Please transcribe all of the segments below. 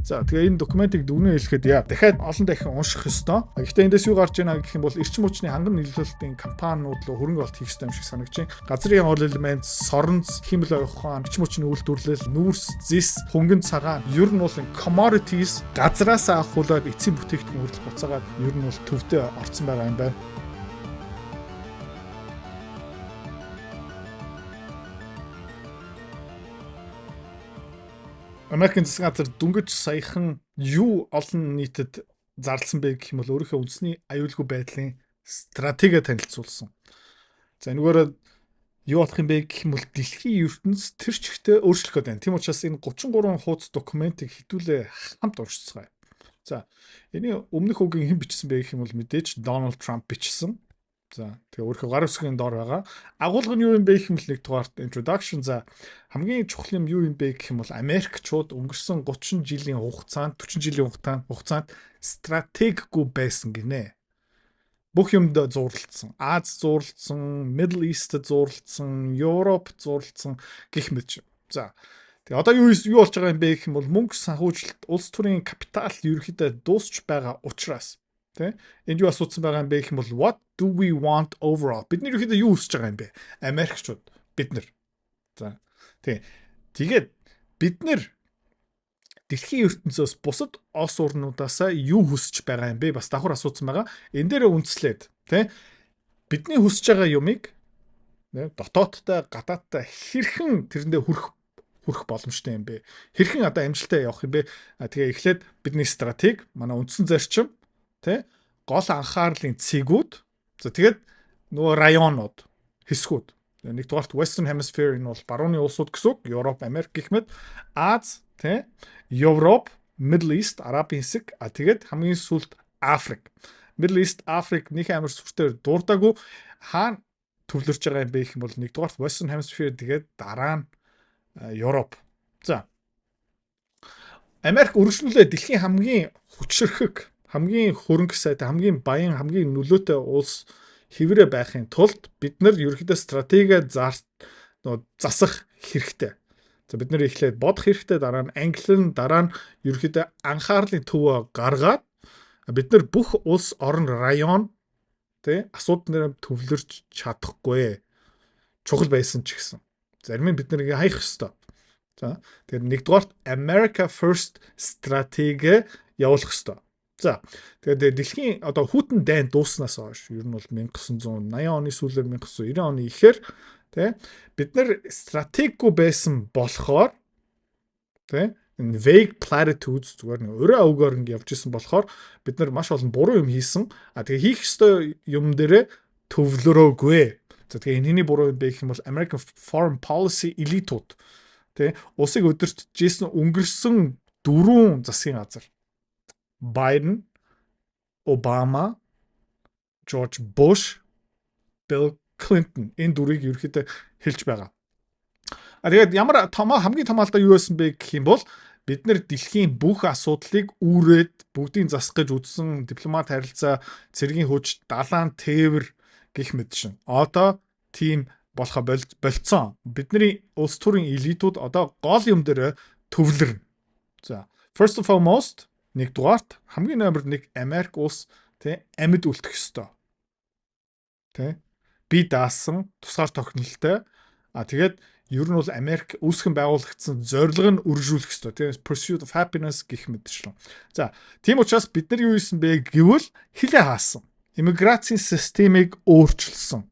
За тэгээ энэ документыг дүгнэн хэлэхэд яа дахиад олон дахин унших ёстой. Гэхдээ эндээс юу гарч ийнэ гэх юм бол эрчим хүчний ханган нийлүүлэлтийн компаниуд руу хөрөнгө оруулалт хийх ёстой юм шиг санагдаж байна. Газрын хол элемент, соронц, химэл оюун ухаан, эрчим хүчний үйлдвэрлэл, нүүрс, зис, хөнгөн цагаан ер нь бол commodities газраас авахулаад эцсийн бүтээгдэхүүн хүртэл буцаагаад ер нь бол төвдөө орцсон байгаа юм байна. Америкийн засгийн газар дүнгиж саяхан юу олон нийтэд зарласан бэ гэх юм бол өөрийнхөө үндэсний аюулгүй байдлын стратеги танилцуулсан. За энэгээр юу болох юм бэ гэх юм бол дэлхийн ертөнц тэр чигтээ өөрчлөх гэдэг. Тийм учраас энэ 33 хуудас документыг хэдүүлээ хамт уншицгаая. За энэ өмнөх үгийн хэн бичсэн бэ гэх юм бол мэдээж Дональд Трамп бичсэн. За тэгээ өөрийнхөө гар үсгийн доор байгаа. Агуулга нь юу юм бэ гэх юм бол нэг дугаарт introduction. За хамгийн чухал юм юу юм бэ гэх юм бол Америкчууд өнгөрсөн 30 жилийн хугацаанд 40 жилийн хугацаанд стратеггүй байсан гинэ. Бүх юмд зурлалцсан. Аз зурлалцсан, Middle East зурлалцсан, Европ зурлалцсан гэх мэт. За тэгээ одоо юу болж байгаа юм бэ гэх юм бол мөнгө санхүүжилт улс төрийн капитал ерөөхдөө дуусч байгаа учраас тэ энд юу асуудсан байгаа юм бэ гэх юм бол what do we want overall бид нэр ихэд юу хүсэж байгаа юм бэ Америкчууд бид нар за тэгээд бид нар дэлхийн ертөнцөөс бусад ос орнуудаасаа юу хүсэж байгаа юм бэ бас давхар асуудсан байгаа энэ дээр үндэслээд тэ бидний хүсэж байгаа юмыг дотоодтой гадаадтай хэрхэн тэрэндээ хүрэх боломжтой юм бэ хэрхэн одоо амжилттай явах юм бэ тэгээ эхлээд бидний стратеги манай үндсэн зарчим тэ гол анхаарлын цэгүүд за тэгээд нөгөө районууд хэсгүүд нэгдүгээрт Western Hemisphere энэ бол барууны улсууд гэсэн үг Европ, Америк гэх мэт Аз тэ Европ, Middle East, Арабын хэсэг тэгээд хамгийн сүүлд Африк. Middle East, Африк нэг амар сүртээр дурдаагүй хаана төвлөрч байгаа юм бэ гэх юм бол нэгдүгээрт Western Hemisphere тэгээд дараа нь Европ. За Америк өргөжлүүлээ дэлхийн хамгийн хүчрхэг хамгийн хөрөнгө сайтай, хамгийн баян, хамгийн нөлөөтэй улс хэврээ байхын тулд бид нар ерөөхдөө стратеги засах хэрэгтэй. За бид нар эхлээд бодох хэрэгтэй, дараа нь ангилан, дараа нь ерөөхдөө анхаарлын төвөө гаргаад бид нар бүх улс орон район тэ асуудал нэр төвлөрч чадахгүй. Чухал байсан ч гэсэн. Зарим нь бид нарыг хаях ёстой. За тэгэхээр нэгдүгээр America First стратеги явуулах ёстой. За тэгээд дэлхийн одоо хүйтэн дайн дууснаас хойш ер нь бол 1980 оны сүүлээр 1990 оны ихээр тий бид нар стратеггүй байсан болохоор тий энэ vague platitudes зүгээр нэг өрөө авгаар ингэ явж исэн болохоор бид нар маш олон буруу юм хийсэн. Тэгээ хийх ёстой юм дээрээ төвлөрөөгүй. За тэгээ энэний буруу юм бэ гэх юм бол American Foreign Policy элитүүд тий улсыг өдөрч жисэн өнгөрсөн 4 засгийн газар Biden, Obama, George Bush, Bill Clinton энэ дөрвийг ерөөхдөө хэлж байгаа. Тэгээд ямар хамгийн томаалтай юу байсан бэ гэх юм бол бид нэр дэлхийн бүх асуудлыг үүрээд бүгдийг засах гэж үзсэн дипломат харилцаа, цэргийн хүч, далайн тээвэр гэх мэт шин. Одоо тийм болохоо болцсон. Бидний улс төрийн элитүүд одоо гол юм дээр төвлөрнө. За, first of foremost нэгдүгээрт хамгийн номер 1 Америк улс тэ амьд үлдэх ёстой. Тэ би даасан тусгаар тогтнолтой. Тэгээд ер нь бол Америк үүсгэн байгуулагдсан зорилго нь үржүүлэх ёстой. Тэ pursuit of happiness гэх мэтчлэн. За тийм учраас бид нар юу хийсэн бэ гэвэл хилээ хаасан. Иммиграцийн системийг өөрчилсөн.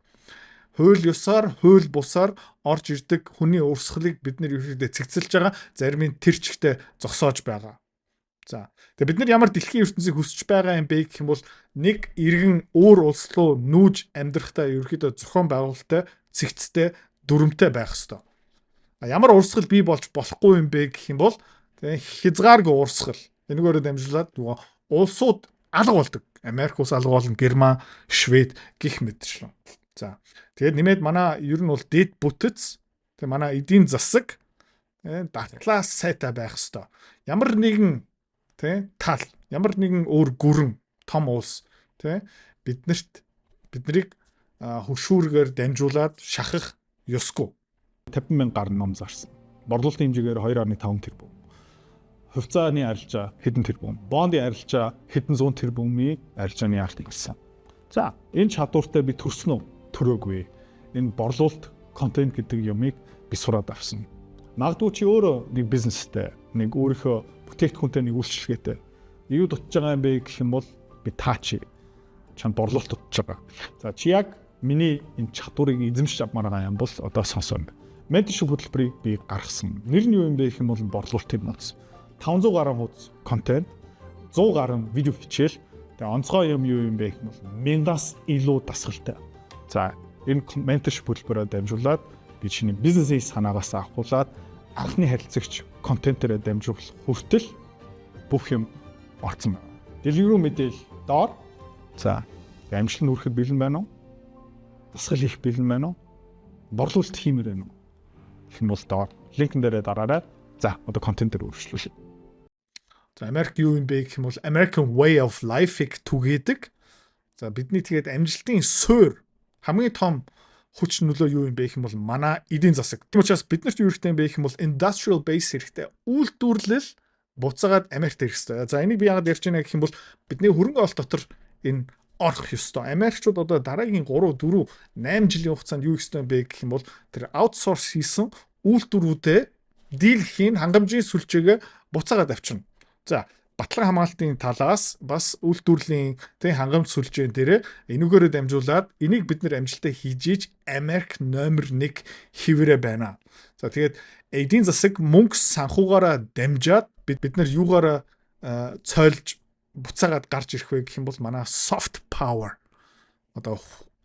Хууль ёсоор, хууль бусаар орж ирдэг хүний урсгалыг бид нар ерөөдөө цэгцэлж байгаа. Зарим нь тэр чигтээ зогсоож байгаа. За тэгээ бид нар ямар дэлхийн ертөнцийг хүсэж байгаа юм бэ гэх юм бол нэг иргэн өөр улс руу нүүж амьдрахтаа ерөөхдөө зохион байгуулалттай, цэгцтэй, дүрмтэй байх ёстой. Ямар урсгал бий болж болохгүй юм бэ гэх юм бол тэгээ хязгааргүй урсгал. Энэгээр дамжуулаад нөгөө улсууд алга болдог. Америк улс алга болно, Герман, Швед гэх мэтчлэн. За тэгээд нэмээд манай ер нь бол дэд бүтэц тэгээ манай эдийн засаг дадлаас сайтай байх ёстой. Ямар нэгэн тал ямар нэгэн өөр гүрэн том улс биднийг хөшүүргээр дамжуулаад шахах ёсгүй. 50,000 гаруй ном зарсан. Борлуулалтын хэмжээгээр 2.5 тэрбум. хувьцааны арилжаа хэдэн тэрбум, бондын арилжаа хэдэн зуун тэрбумын арилжааны арт гэсэн. За, энэ чадвартай би төрсөн үү? Төрөөгүй. Энэ борлуулалт контент гэдэг юмыг би сураад авсан. Магадгүй чи өөрөө нэг бизнестэй, нэг өөрийнхөө бүтээгдэхүүнтэй нэг үйлчлэгээтэй юу дутж байгаа юм бэ гэх юм бол би таачи чанд борлуулалт дутж байгаа. За чи яг миний энэ чадварыг эзэмшиж авмаар байгаа юм бол одоо сонсоно. Менторшип хөтөлбөрийг би гаргасан. Нэр нь юу юм бэ гэх юм бол борлуулалтын нууц. 500 гаруй хуудас контент, 100 гаруй видео хичээл, тэгээ онцгой юм юу юм бэ гэх юм бол 1000-аас илүү дасгалтай. За энэ менторшип хөтөлбөрөөр дамжуулаад би чиний бизнесийн санаагаас авахуулаад анхны харилцагч контентээрээ дамжуулах хүртэл бүх юм орцсон байна. Дэлгэрүү мэдээлэл доор. За амжилт нь хүрэхэд бэлэн байна уу? Дасгал хийх бэлэн байна уу? Борлуулалт хиймээр байна уу? Гэх юм бол доор линкэн дээрээ дараарай. За одоо контентээр үргэлжлүүлье. За Америк юу юм бэ гэх юм бол American Way of Life-ыг түгээдэг. За бидний тэгээд амжилтын суурь хамгийн том хүч нөлөө юу юм бэ гэх юм бол манай эдийн засаг. Тийм учраас биднэрт юу хэрэгтэй юм бэ гэх юм бол industrial base хэрэгтэй. Үйлдвэрлэл буцаагаад Америкт ирэх хэрэгтэй. За энийг би яагаад ярьж байна гэх юм бол бидний хөрөнгө оолт дотор энэ орох ёстой. Америкчууд одоо дараагийн 3, 4, 8 жилийн хугацаанд юу хийх ёстой юм бэ гэх юм бол тэр аутсорс хийсэн үйлдвэрүүдээ дийлхийн хангамжийн сүлжээгээ буцаагаад авчирна. За батлан хамгаалтын талаас бас үйлдвэрлэлийн тэг хангамж сүлжээн дээр энүүгээрээ дамжуулаад энийг бид нэр амжилттай хийж иж Америк номер 1 хэвээрээ байна. За тэгээд эдийн засаг мөнгө санхугаараа дамжаад бид нар юугаараа цойлж буцаагаад гарч ирэх вэ гэх юм бол манай soft power одоо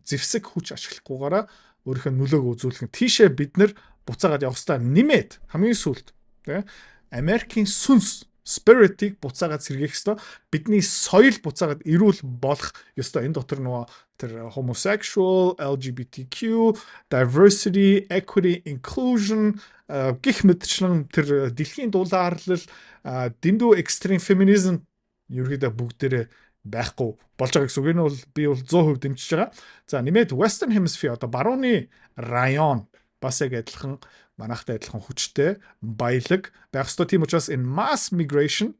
зэвсэг хүч ашиглахгүйгаараа өөрийнхөө нөлөөг үзүүлэх. Тийшээ бид нар буцаагаад явах хэрэгтэй нэмээд хамгийн сүүлд тий Америкийн сүнс spirit-ийг буцаагаад сэргээх ёстой. Бидний соёл буцаагаад эрүүл болох ёстой. Энэ дотор нөгөө тэр homosexual, LGBTQ, diversity, equity, inclusion гэх мэтчлэн тэр дэлхийн дулаарлал, дэндүү extreme feminism ерөөдөө бүгдээрээ байхгүй болж байгаа гэсэн үг. Энэ бол би бол 100% дэмжиж байгаа. За нэмээд Western Hemisphere одоо барууны район бас яг адилхан манайхтай адилхан хүчтэй баялаг байх ёстой. Тийм учраас энэ mass migration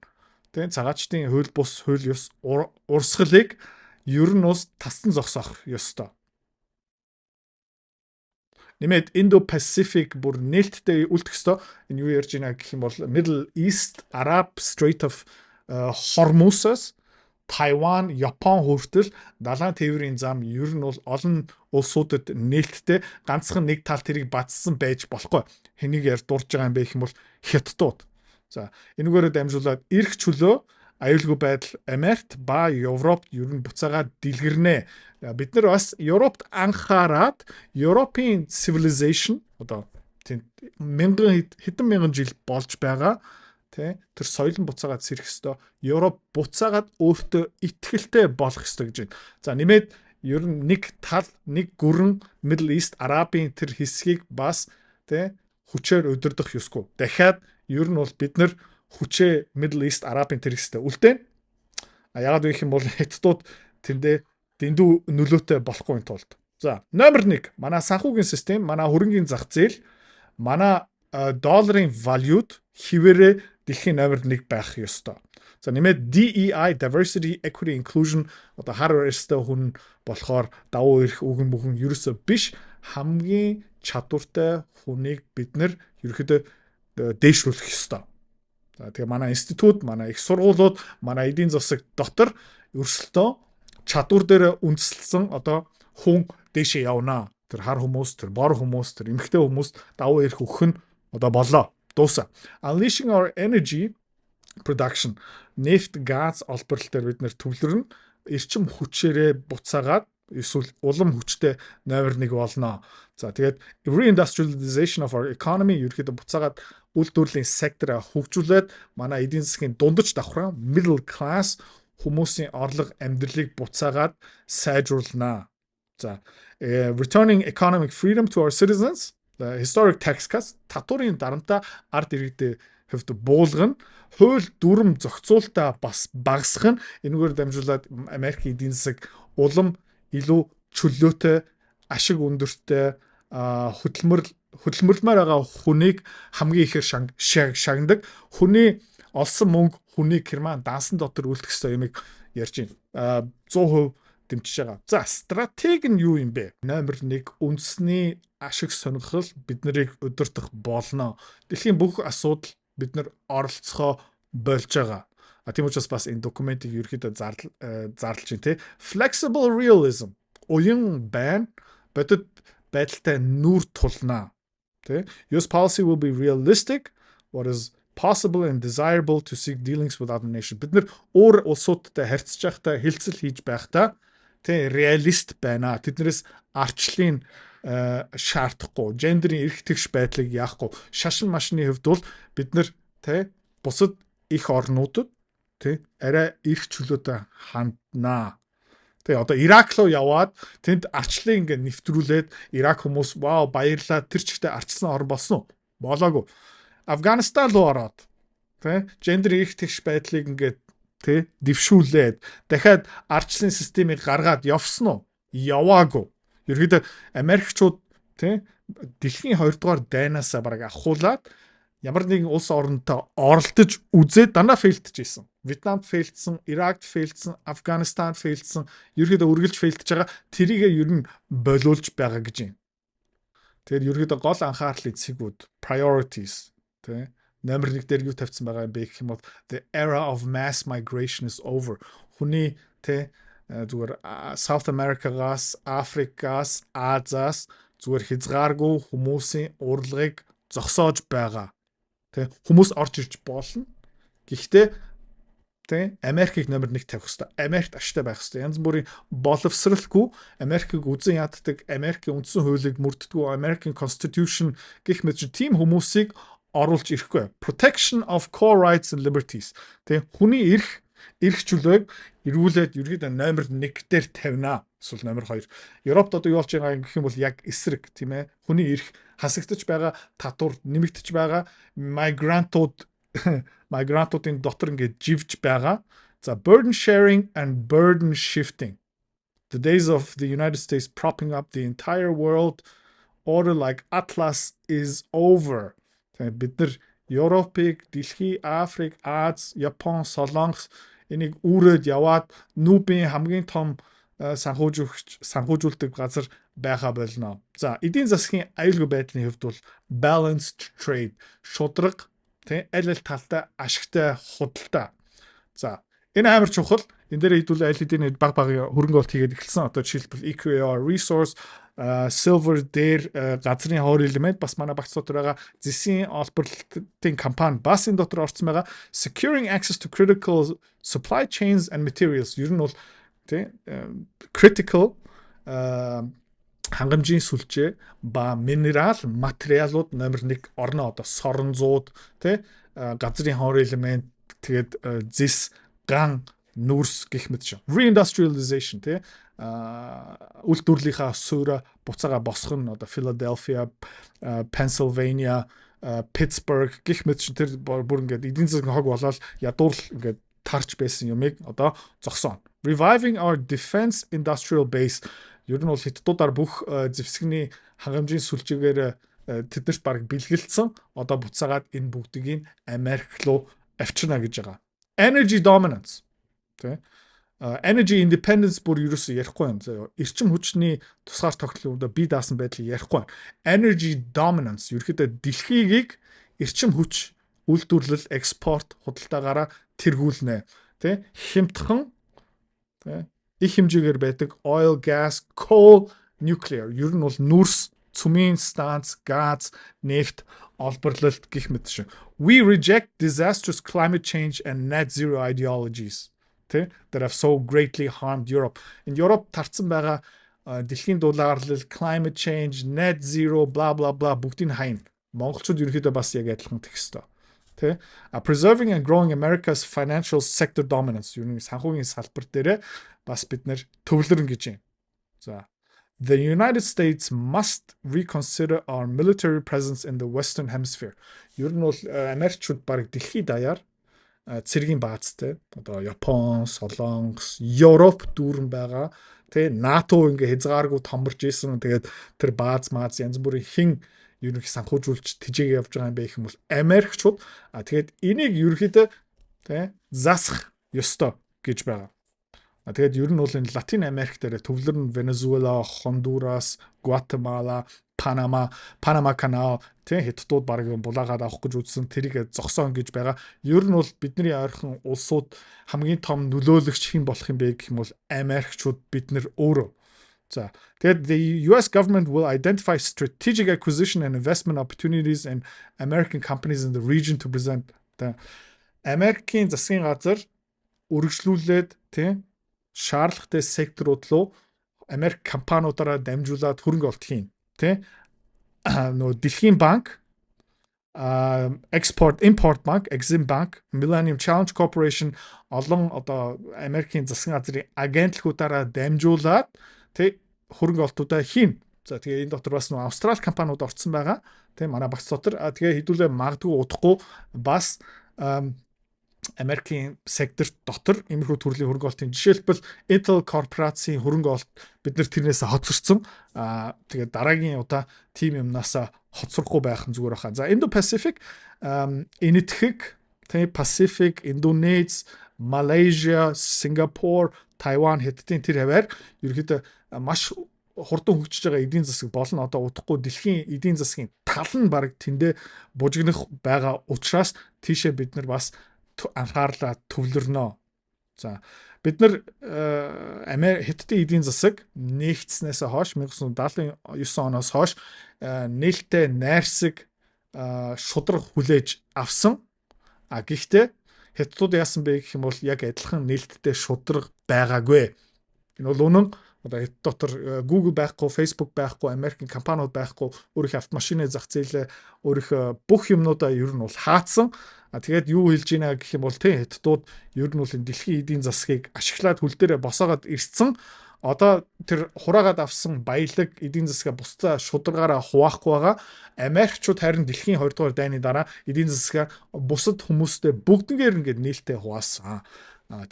тэгээ цагаачдын хууль бус хууль ёс урсгалыг ер нь ус тассан зогсоох ёстой. Нэмээд Indo-Pacific бүр нээлттэй үлдэх ёстой. Энэ юу ярьж байна гэх юм бол Middle East, Arab Strait of Hormuz's Тайван, Япон хүртэл далайн тээврийн зам ер нь бол олон улсуудад нээлттэй ганцхан нэг тал тэрийг бацсан байж болохгүй. Хэнийг яар дурж байгаа юм бэ гэх юм бол Хятадууд. За энэгээр дамжуулаад эрх чөлөө аюулгүй байдал Америкт ба Европт ер нь буцаагаад дэлгэрнэ. Бид нар бас Европт анхаарад European civilization одоо хэдэн мянган жил болж байгаа тэр соёл нь буцаагаад сэрэх ёстой. Европ буцаагаад өөртөө итгэлтэй болох ёстой гэж байна. За нэмээд ер нь нэг тал, нэг гүрэн Middle East, Арабын тэр хэсгийг бас хүчээр удирдах ёсгүй. Дахиад ер нь бол бид нар хүчээ Middle East, Арабын тэр хэсэгт үлдээн. Яагаад гэх юм бол Хятадууд тэндээ дэндүү нөлөөтэй болохгүй тулд. За номер 1 манай санхүүгийн систем, манай хөрөнгийн зах зээл, манай долларын валют хിവэрэ дэлхийн номер 1 байх ёстой. За нэмээд DEI diversity equity inclusion одоо хар өрстэй хүн болохоор давуу эрх үгэн бүхэн ерөөсөө биш хамгийн чадвартай хүнийг бид нэр ерөөхдөө дээшлүүлэх ёстой. За тэгээ манай институт, манай их сургуулиуд, манай эдийн засаг дотор өрсөлдөө чадвар дээр үндэслэн одоо хүн дээшээ явна. Тэр хар хүмүүс, тэр бор хүмүүс, тэр эмэгтэй хүмүүс давуу эрх өгөх нь одоо боллоо. Дуусаа. Unleashing our energy production нефт, газ олборлол дээр бид нэр төвлөрнө. Эрчим хүчээрээ буцаагаад эсвэл улам хүчтэй номер 1 болно. За тэгээд reindustrialization of our economy ерөөхдөө буцаагаад үйлдвэрлэлийн сектороо хөгжүүлээд манай эдийн засгийн дундаж давхраа middle class хүмүүсийн орлого амьдралыг буцаагаад сайжруулнаа. За returning economic freedom to our citizens, the historic tax cuts татварын дарамтаа ард иргэдэд хөвд буулгана, хууль дүрм зохицуулалтаа бас багасгах нь энэгээр дамжуулаад Америкийн эдийн засаг улам илүү чөлөөтэй, ашиг өндөртэй, хөдөлмөрлмөр байгаа хүнийг хамгийн ихээр шагнадаг. Хүний олсон мөнгө хүний Герман дансан дотор үлдэх ёстой юмыг ярьж байна. 100% дэмжиж байгаа. За, стратеги нь юу юм бэ? Номер 1 үндэсний ашиг сонирхол бид нарыг удирдах болно. Дэлхийн бүх асуудал бид нар оролцохоо болж байгаа. Тийм учраас бас энэ документыг ерөөхдөө зарлж байна те. Flexible realism. Уян байна. Бодит байдалтай нүүр тулнаа. Тэ? US policy will be realistic. What is possible and desirable to seek dealings with other nations. Бид нар өөр улсуудтай харьцаж байхдаа хилцэл хийж байхдаа тэ реалист байна. Тэднээс арчлын шаардахгүй, гендерийн эрх тэгш байдлыг яахгүй. Шашин машины хувьд бол бид нар тэ бусад их орнуудад тэ арай эрх чөлөөтэй ханднаа. Тэгээ одоо Ирак руу яваад тэнд арчлыг ингээ нэвтрүүлээд Ирак хүмүүс вау баярлаа тэр чигтээ арчсан орн болсон уу? Болоогүй. Афганистан руу ороод тэ гендер эрх тэгш байдлыг ингээ тэ дэвшүүлээд дахиад арчлын системийг гаргаад явсан уу? Яваагүй. Ерөөдөө Америкчууд тэ дэлхийн 2 дугаар дайнаасаа бараг ахуулаад ямар нэгэн улс орнтой оролдож үзээд дандаа фейлдэж ийсэн. Вьетнамд фейлдсэн, Иракт фейлдсэн, Афганистанд фейлдсэн, ерөөдөө үргэлж фейлдэж байгаа. Тэрийгээ ер нь болиулж байгаа гэж юм. Тэгэхээр ерөөдөө гол анхаарлын цэгүүд priorities тэ номер 1 дээр юу тавьсан байгаа юм бэ гэх юм бол the era of mass migration is over. Хүний тэ зүгээр South America-гаас, Африкаас, Азиас зүгээр хязгааргүй хүмүүсийн урлагийг зогсоож байгаа. Тэ хүмүүс орж ирж болно. Гэхдээ тэ Америкийг номер 1 тавих хэрэгтэй. Америкт ашигтай байх хэрэгтэй. Янз бүрийн боловсралгүй Америкийг үзэн яддаг, Америкийн үндсэн хуулийг мөрддөггүй, American Constitution гэх мэт тийм хүмүүсийг оруулж ирэхгүй. Protection of core rights and liberties. Тэ хүний эрх чөлөөг эргүүлээд ерөөдөө номер 1 дээр тавина. Эсвэл номер 2. Европт одоо юу болж байгаа гэх юм бол яг эсрэг тийм ээ. Хүний эрх хасагдаж байгаа, татвар нэмэгдэж байгаа, мигрантуудын дотор ингээд живж байгаа. За burden sharing and burden shifting. The days of the United States propping up the entire world order like Atlas is over. Бид нар Европыг, Дэлхий, Африк, Аз, Япон, Солонгос энийг үүрээд яваад Нүүбийн хамгийн том санхүүжүүлдэг газар байха болно. За, эдийн засгийн аюулгүй байдлын хувьд бол balanced trade, шудраг, тэ аль талтай ашигтай худалдаа. За, энэ амар чухал. Энэ дээр хэдүүл аль хэдийн баг хөрөнгө оолт хийгээд эхэлсэн. Одоо жишээлбэл EQR resource, silver дээр газрын хоор элемент бас манай багц дотор байгаа зэсийн олборлолтын компани бас энэ дотор орсон байгаа. Securing access to critical supply chains and materials. Ер нь бол тэ critical хангамжийн сүлжээ ба минерал материалууд номер 1 орно. Одоо соронзууд тэ газрын хоор элемент тэгээд зэс ган нүрс гэх мэт шүү. Reindustrialization тэ үйлдвэрлэлийнхаа суурь буцаага босгох нь одоо Philadelphia, Pennsylvania, Pittsburgh гэх мэт чинь тэр бүр ингээд эдийн засгийн хог болоод ядуурл ингээд тарч байсан юмыг одоо зогсооно. Reviving our defense industrial base. Ер нь бол хятадуудаар бүх зэвсэгний хангамжийн сүлжээгээр тэднэрт баг бэлгэлцсэн. Одоо буцаагаад энэ бүгдийг Америк руу авчирна гэж байгаа. Energy dominance. Тэ energy independence бүр ерөөсөө ярихгүй юм. Эрчим хүчний тусгаар тогтлын үед бие даасан байдлыг ярихгүй. Energy dominance ерөөдөө дэлхийг эрчим хүч үйлдвэрлэл, экспорт, худалдаагаараа тэргүүлнэ. Тэ хямдхан тэ их хэмжээгээр байдаг oil, gas, coal, nuclear. Ер нь бол нүрс, цүмийн станц, газ, нефт, олборлолт гэх мэт шүү. We reject disastrous climate change and net zero ideologies. That have so greatly harmed Europe. In Europe тарцсан байгаа дэлхийн дулаарлал, climate change, net zero, blah blah blah бүгдийг хайн. Монголчууд ерөнхийдөө бас яг адилхан тэгэх ёстой. Тэ? Preserving and growing America's financial sector dominance. Юу нэг санхүүгийн салбар дээр бас бид нэр төвлөрөн гэж юм. За. The United States must reconsider our military presence in the Western Hemisphere. Ер нь бол Америкчууд баг дэлхийд даяар цэргийн баазтай одоо Япон, Солонгос, Европ дүүрэн байгаа. Тэ НАТО ингээ хязгааргүй томборж исэн. Тэгээд тэр бааз янз бүрийн хин ерөнхий санхүүжүүлж тижээгээ явж байгаа юм бэ гэх юм бол Америкчууд тэгээд энийг ерөнхийдөө тэ засах ёстой гэж байгаа. Тэгээд ер нь бол энэ Латин Америк дээр төвлөр нь Венесуэла, Хондурас, Гватемала, Панама канал тэ хятадууд баг булаагаад авах гэж үзсэн тэрийг зогсоон гэж байгаа. Ер нь бол бидний ойрхон улсууд хамгийн том нөлөөлөгч хэн болох юм бэ гэх юм бол Америкчууд бид нэр өөрөө. За тэгээд the US government will identify strategic acquisition and investment opportunities in American companies in the region to present the Америкийн засгийн газар үргэлжлүүлээд тэ шаардлагатай секторууд руу Америк компаниудаараа дамжуулаад хөрөнгө олт хийн. Тэ нөө Дэлхийн банк, Export Import Bank, Exim Bank, Millennium Challenge Corporation олон одоо Америкийн засгийн газрын агентлагуудаараа дамжуулаад тэ хөрөнгө олтуудаа хийн. За тэгээ энэ дотор бас нөө Австрали компаниуд орсон байгаа. Тэ манай багц дотор тэгээ хэдүүлээ магадгүй удахгүй бас Америкийн сектор дотор иймэрхүү төрлийн хөрөнгө олтын жишээлбэл Intel корпорацийн хөрөнгө олт бид нар тэрнээс хоцорсон. Тэгээд дараагийн удаа тим юмнаас хоцрохгүй байх нь зүгээр баха. За Indo-Pacific энэтхэг тэ Pacific, Индонез, Малайзия, Сингапур, Тайван хэдтийн тэр хаваар ерөөхдөө маш хурдан хөгжиж байгаа эдийн засаг болон одоо удахгүй дэлхийн эдийн засгийн тал нь баг тэндээ бужигнах байгаа учраас тийшээ бид нар бас анхаарлаа төвлөрнө. За бид нар Хятадын эдийн засаг нэгдснээс хойш 1979 оноос хойш нээлттэй найрсаг шудраг хүлээж авсан. Гэхдээ Хятадууд яасан бэ гэх юм бол яг адилхан нээлттэй шудраг байгаагүй. Энэ бол үнэн. Одоо Хятад дотор Google байхгүй, Facebook байхгүй, Америкийн компаниуд байхгүй, өөрийнхөө автомашины зах зээлээ өөрийнхөө бүх юмнуудаа ер нь бол хаацсан. Тэгээд юу хэлж ийна гэх юм бол тэ Хятадууд ер нь бол энэ дэлхийн эдийн засгийг ашиглаад хөл дээрээ босоогоод ирсэн. Одоо тэр хураагаад авсан баялаг эдийн засгаа бусдаа шударгаараа хуваахгүй байгаа. Америкчууд харин дэлхийн 2 дугаар дайны дараа эдийн засгаа бусад хүмүүстэй бүгднгээр ингээд нээлттэй хуваасан.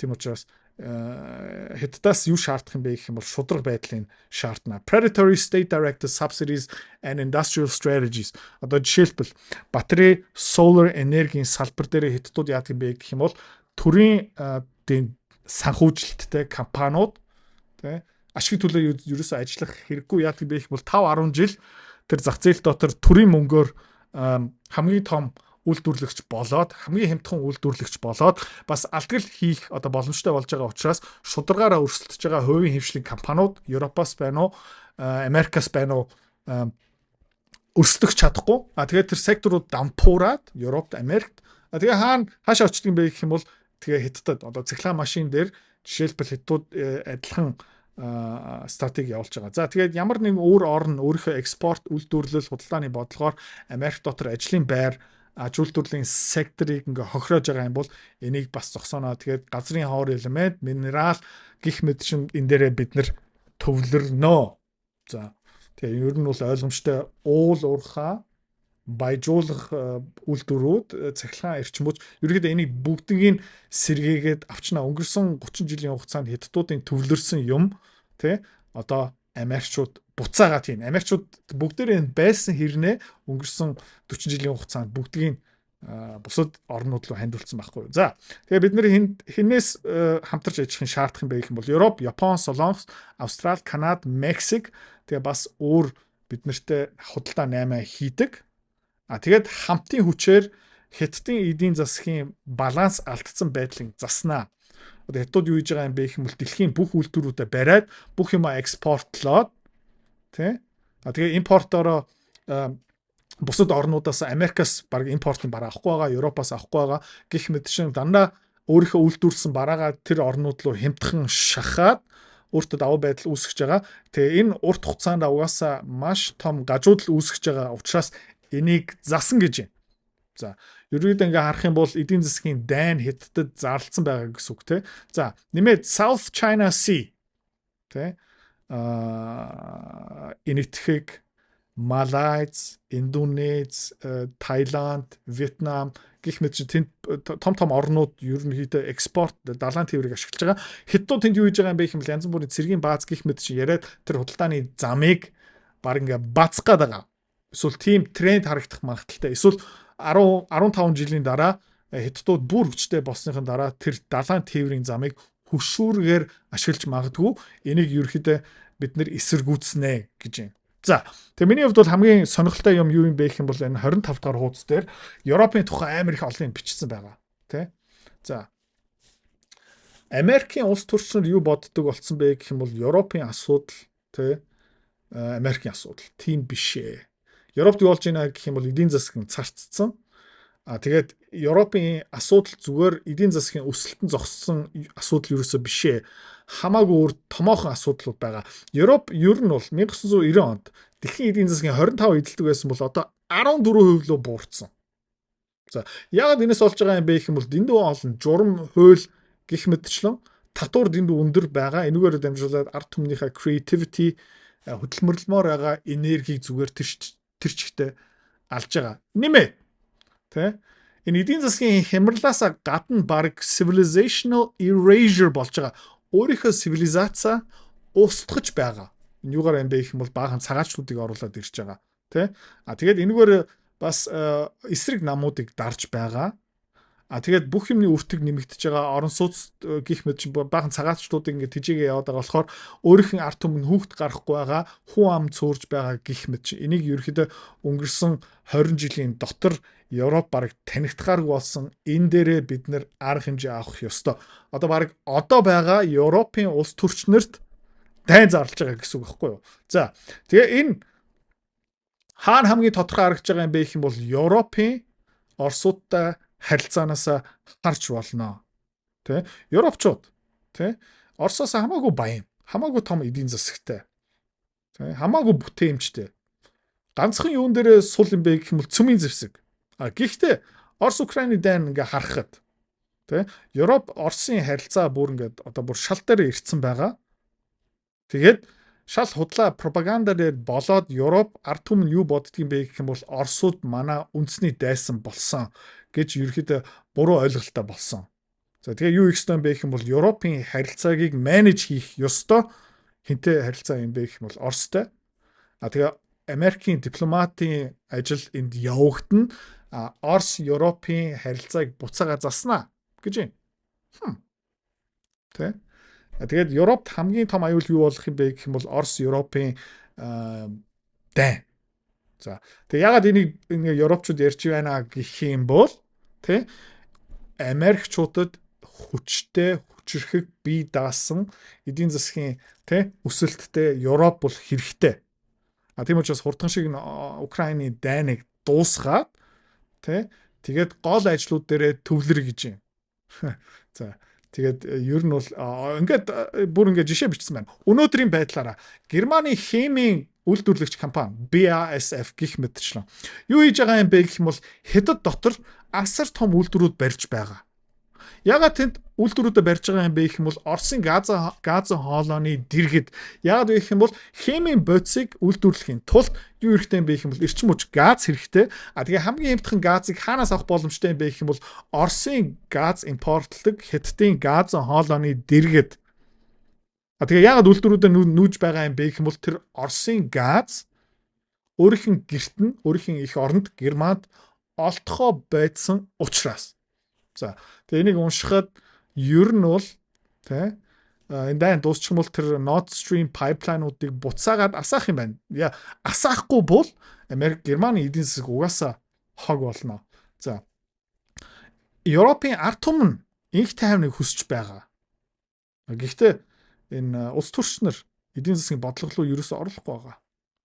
Тийм учраас Хятадаас юу шаардах юм бэ гэх юм бол шудраг байдлыг шаардна. Predatory state directed subsidies and industrial strategies. Одоо жишээлбэл батарей, solar энергийн салбар дээр Хятадууд яадаг юм бэ гэх юм бол төрийн санхүүжилттэй компаниуд тэ ашиг төлөө ерөөсөө ажиллах хэрэггүй яадаг юм бэ гэх юм бол 5-10 жил тэр зах зээл дотор төрийн мөнгөөр хамгийн том үйлдвэрлэгч болоод хамгийн хямдхан үйлдвэрлэгч болоод бас алдгал хийх одоо боломжтой болж байгаа учраас шударгаараа өрсөлдөж байгаа хувийн хвшлийн компаниуд Европоос байна уу, Америкаас байна уу өрсөлдөх чадахгүй. Тэгээд тэр секторууд дампуураад Европт, Америкт тэгээ хаашаа очдөг юм бэ гэх юм бол тэгээ Хятадд одоо цахилгаан машин дээр жишээлбэл Хятадууд адилхан стратеги явуулж байгаа. За тэгээд ямар нэгэн өөр орн өөрийнхөө экспорт үйлдвэрлэл худалдааны бодлогоор Америк дотор ажлын байр аж үйлдвэрлэлийн секторыг ингээ хохироож байгаа юм бол энийг бас зогсооноо. Тэгээд газрын ховор элемент, минерал гих мэт шин энэ дээрээ бид нэр төвлөрнө. За тэгээд ер нь бол ойлгомжтой уул уурхаа баяжуулах үйлдвэрүүд цахилгаан эрчимүүд ерөөдөө энийг бүгднийг сэргээгээд авчнаа. Өнгөрсөн 30 жилийн хугацаанд Хятадуудын төвлөрсөн юм тий одоо Америкчууд буцаагаад тийм. Америкчууд бүгдээрээ байсан хэрнээ өнгөрсөн 40 жилийн хугацаанд бүгдийг бусад орнууд руу хандуулсан байхгүй юу. За тэгээ бид нэр хинээс хамтарч ажиллахын шаардах юм бэ гэх юм бол Европ, Япон, Солонгос, Австрали, Канада, Мексик тэгээ бас өөр бид нартэй худалдаа 8 хийдэг. Тэгээд хамтын хүчээр Хятадын эдийн засгийн баланс алдсан байдлыг заснаа. Одоо Хятад юу хийж байгаа юм бэ гэх юм бол дэлхийн бүх үйлдвэрүүдэд бариад бүх юмаа экспортлоод тий. Тэгээ импортороо бусад орнуудаас Америкаас баг импортын бараа авахгүй байгаа, Европоос авахгүй байгаа гэх мэт шин дандаа өөрийнхөө үйлдвэрлэсэн бараагаа тэр орнууд руу хямдхан шахаад өөртөө даваа байдал үүсгэж байгаа. Тэгээ энэ урт хугацаанд угаасаа маш том гажуудал үүсгэж байгаа учраас энийг засан гэж байна. За, ерөөдөө ингээ харах юм бол эдийн засгийн дайн Хятадд зарлцсан байгаа гэсэн үг тий. За, нэмээд South China Sea тий энэтхэг Малайз, Индонез, Таиланд, Вьетнам гэх мэт тэнд том орнууд ерөнхийдөө экспорт далайн тээврийг ашиглаж байгаа. Хятадууд тэнд юу хийж байгаа юм бэ гэх юм бол янз бүрийн цэргийн бааз гэх мэт чинь яриад тэр худалдааны замыг баг ингээ бацгаад байгаа. Эсвэл team тренд харагдах магадaltaй. Эсвэл 10 15 жилийн дараа Хятадууд бүр хүчтэй болсныхын дараа тэр далайн тээврийн замыг хөшүүргээр ашиглаж магадгүй. Энийг ерөөхдөө бид нэр эсэргүүцнэ гэж юм. За, тэгээ миний хувьд бол хамгийн сонирхолтой юм юу юм бэ гэх юм бол энэ 25 дахь хуудас дээр Европын тухай амар их олон бичсэн байгаа. Тэ? За. Америкийн улс төрчнөр юу боддог болсон бэ гэх юм бол Европын асуудал, тэ? Америкийн асуудал тийм биш ээ. Европт юу болж байна гэх юм бол эдийн засаг нь царцсан. Тэгээд Европын асуудал зүгээр эдийн засгийн өсөлтөнд зогссон асуудал ерөөсөө биш ээ. Хамаагүй өөр томоохон асуудлууд байгаа. Европ ер нь бол 1990 онд дэлхийн эдийн засгийн 25 эзэлдэг байсан бол одоо 14% рүү буурсан. За, яагаад энэс болж байгаа юм бэ гэх юм бол дэндүү олон журам, хууль гэх мэтчлэн татвар дэндүү өндөр байгаа. Энэгээр дамжуулаад ард түмнийхээ creativity хөдөлмөрлөмөр байгаа энергийг зүгээр тэр чигтээ алж байгаа. Нэмээ. Тэ? Энэ эдийн засгийн хямралаасаа гадна баг civilizational erasure болж байгаа. Өөрийнхөө цивилизацаа устгаж байгаа. Энэ юугаар юм бэ гэх юм бол баахан цагаачлуудыг оруулаад ирж байгаа. Тэ? Тэгээд энэгээр бас эсрэг намуудыг дарж байгаа. Тэгээд бүх юмны өртөг нэмэгдэж байгаа. Орон сууц гих мэт чинь баахан цагаачлуудыг ингээд тижээгээ яваад байгаа болохоор өөрийнх нь арт түмэн хүүхд гарахгүй байгаа, хүн ам цөөрж байгаа гих мэт чинь. Энийг ерөөхдөө өнгөрсөн 20 жилийн дотор Европ бараг танигдахааргүй болсон. Энэ дээрээ бид нэр арга хэмжээ авах ёстой. Одоо бараг одоо байгаа Европын улс төрчнөрт дайн зарлж байгаа гэсэн үг байхгүй юу? За, тэгээ энэ хаана хамгийн тодорхой харагдж байгаа юм бэ гэх юм бол Европын Оросуудтай харилцаанаас харж болно. Тэ? Европчууд, тэ? Оросоос хамаагүй баян, хамаагүй том эдийн засагтай. Тэ? Хамаагүй бүтээмжтэй. Ганцхан юун дээр сул юм бэ гэх юм бол цөмийн зэвсэг. Гэхдээ Орос Украины дайн ингээ харахад тэ? Европ Оросын харилцаа бүр ингээд одоо бүр шал дээр ирцэн байгаа. Тэгээд шал худлаа пропагандаар болоод Европ ард түмэн юу боддгийм бэ гэх юм бол Оросууд манай үндэсний дайсан болсон гэж ерөөхдөө буруу ойлголттой болсон. За тэгээ юу их ёстой юм бэ гэх юм бол Европын харилцааг менеж хийх ёстой. Хинтээ харилцаа юм бэ гэх юм бол Оростой. Тэгээ Америкийн дипломатын ажил энд явагдана. Орос Европын харилцааг буцаага заснаа гэж юм. Тэ? Тэгээд Европт хамгийн том аюул юу болох юм бэ гэх юм бол Орос Европын дайн. За. Тэгээ ягаад энийг Европчууд ярьж байна гэх юм бол тэ Америкчуудад хүчтэй, хүчрхэг бие даасан эдийн засгийн тэ өсөлттэй Европ бол хэрэгтэй. Тийм учраас хурдхан шиг Украины дайныг дуусгаад тэ тэгээд гол ажлууд дээрээ төвлөр гэж юм. За. Тэгээд ер нь бол ингээд бүр ингээд жишээ бичсэн байна. Өнөөдрийн байдлаараа Германы химийн үйлдвэрлэгч компани BASF гих мэтчлэн юу хийж байгаа юм бэ гэх юм бол Хятад дотор асар том үйлдвэрүүд барьж байгаа. Ягаад тэнд үйлдвэрүүдэд барьж байгаа юм бэ гэх юм бол Оросын газын хоолойны дэргэд ягаад вэ гэх юм бол химийн бодисыг үйлдвэрлэхийн тулд юу хэрэгтэй юм бэ гэх юм бол эрчим хүч газ хэрэгтэй. Тэгээ хамгийн хямдхан газыг хаанаас авах боломжтой юм бэ гэх юм бол Оросын газ импортлдог Хятадын газын хоолойны дэргэд. Тэгээ ягаад үйлдвэрүүдэд нүүж байгаа юм бэ гэх юм бол тэр Оросын газ өөрийнх нь гэрт нь өөрийнх нь их оронд Германд олдохоо байдсан учраас. За тэгээ энийг уншихад ер нь бол тэ энэ дайн дуусчих юм бол тэр Nord Stream pipeline-уудыг буцаагаад асаах юм байна. Асаахгүй бол Америк Германы эдийн засаг угаасаа хог болно. За Европын ард түмэн инх тайвныг хүсэж байгаа. Гэхдээ энэ улс төрчнөр эдийн засгийн бодлого руу ерөөсөө оруулахгүй байгаа.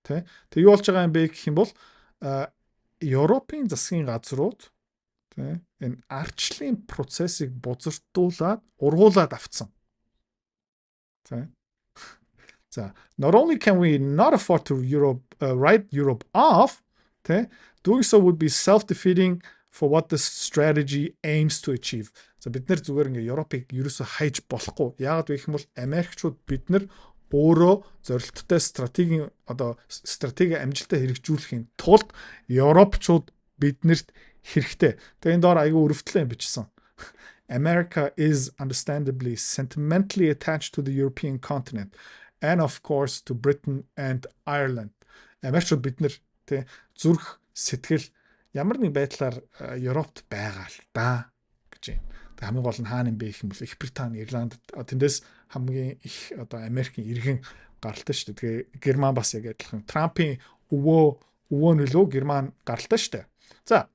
Тэ юу болж байгаа юм бэ гэх юм бол Европын засгийн газрууд тэ энэ ардчлалын процессыг бузартуулаад ургуулад авцсан. Тэ. За, not only can we not afford to write Europe off, тэ, doing so would be self-defeating for what the strategy aims to achieve. За бид нэр зүгээр ингээ Европыг ерөөсө хайж болохгүй. Яагаад вэ гэх юм бол Америкчууд бид нар өөрөө зорилттой стратеги амжилттай хэрэгжүүлэхийн тулд Европчууд биднэрт хэрэгтэй. Тэгээ энэ доор айгүй өрөвтлэн бичсэн. America is understandably sentimentally attached to the European continent and of course to Britain and Ireland. Америкчууд бид нар Тэ зүрх сэтгэл ямар нэг байдлаар Европт байгаа л да гэж байна. Тэг хамгийн гол нь хаана юм бэ гэх юм бол Их Британи, Ирланд тэндээс хамгийн их одоо Америкийн иргэн гаралтай шүү дээ. Тэгээ Герман бас яг адилхан. Трампын өвөө нөлөө Герман гаралтай шүү дээ. За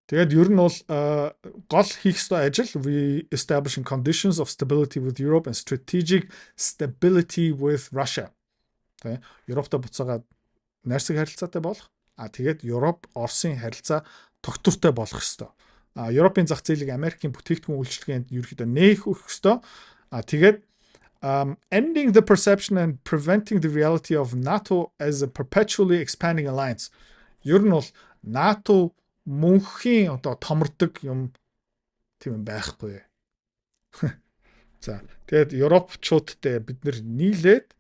тэгээд ер нь бол гол хийх ёстой ажил we establishing conditions of stability with Europe and strategic stability with Russia. Тэ Европтой буцаагаад найрсаг харилцаатай болох. Тэгээд Европ Оросын харилцаа тогтвортой болох ёстой. Европын зах зээлийг Америкийн бүтээгдэхүүн үйлчилгээнд ерөөхдөө нээх ёстой. Тэгээд ending the perception and preventing the reality of NATO as a perpetually expanding alliance. Ер нь бол НАТО мөнхийн одоо томордог юм тийм байхгүй. За тэгээд Европчуудтай бид нэр нийлээд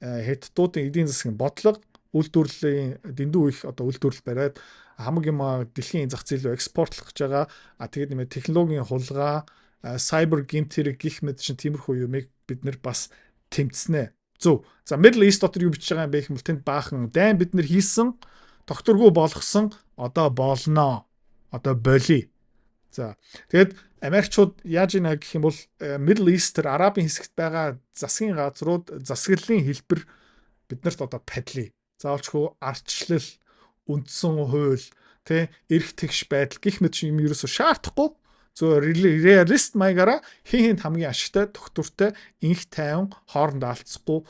Хятадуудын эдийн засгийн бодлого үйлдвэрлэлийн дэндүү их одоо үйлдвэрлэл бариад хамаг юм дэлхийн зах зээл рүү экспортлох гэж байгаа. Тэгээд нэмээ технологийн хулгай, cyber гэмтэрэг гих мэт чинь тиймэрхүү юмыг бид нэр бас тэмцэнэ. Зөв. За Middle East дотор юу бичиж байгаа юм бэ гэх юм бол тэнд баахан дайн бид нэр хийсэн докторгүй болгосон одоо болно. Одоо боли. За тэгээд Америкчууд яаж ийна гэх юм бол Middle East төр Арабын хэсэгт байгаа засгийн газрууд засаглалын хэлбэр биднэрт одоо падлий. Заавалчгүй ардчлал, үндсэн хууль, тэ эрх тэгш байдал гих мэт юм ерөөсө шаардахгүй. Зөв реалист маягаараа хин хамгийн ашигтай, тогтвортой, инх тайван, хоорондоо алдсахгүй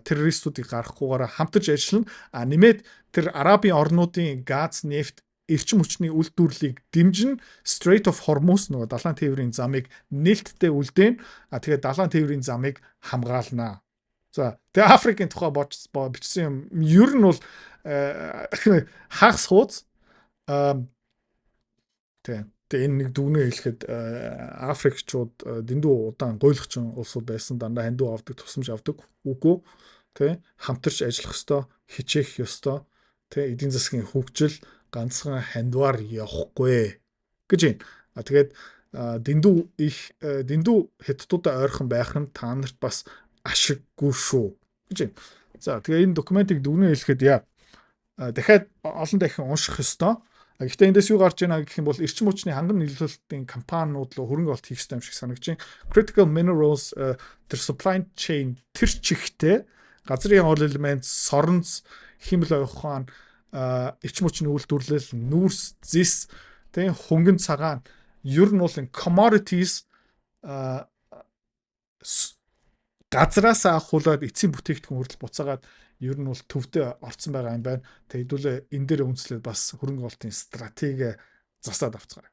террористуудыг гаргахгүйгээр хамтарч ажиллана. Нэмээд тэр Арабын орнуудын газ, нефт, эрчим хүчний үйлдвэрлэлийг дэмжин Strait of Hormuz нөгөө далайн тээврийн замыг нээлттэй үлдээн. Тэгээд далайн тээврийн замыг хамгаална. За тэгээ Африкийн тухай бичсэн юм ер нь бол хагас хууц тэгээ энэ нэг дүгнээ хэлэхэд Африкчууд дэндүү удаан гойлгочин улсууд байсан дандаа хандуу авдаг, тусламж авдаг. Үгүй тэ хамтарч ажиллах ёстой, хичээх ёстой. Тэ эдийн засгийн хөгжил ганцхан хандвар явахгүй гэж байна. Тэгээд дэндүү Хятадуудаа ойрхон байх нь та нарт бас ашиггүй шүү гэж байна. За тэгээ энэ документыг дүгнээ хэлэхэд дахиад олон дахин унших ёстой. Гэхдээ эндээс юу гарч ийнэ гэх юм бол эрчим хүчний ханган нийлүүлэлтийн компаниуд руу хөрөнгө оруулалт хийх ёстой юм шиг санагдаж байна. Critical minerals тэр supply chain тэр чигтээ газрын ойл элемент, соронц, химэл оюухан, эрчим хүчний үйлдвэрлэл, нүүрс, зис, тэг хөнгөн цагаан ер нь бол commodities газраас авахулаад эцсийн бүтээгдэхүүн хүртэл буцаагаад ер нь бол төвдөө орцсон байгаа юм байна. Тэгээд хэдүүлээ энэ дээр үндэслээд бас хөрөнгө оруулалтын стратеги засаад авцгаа.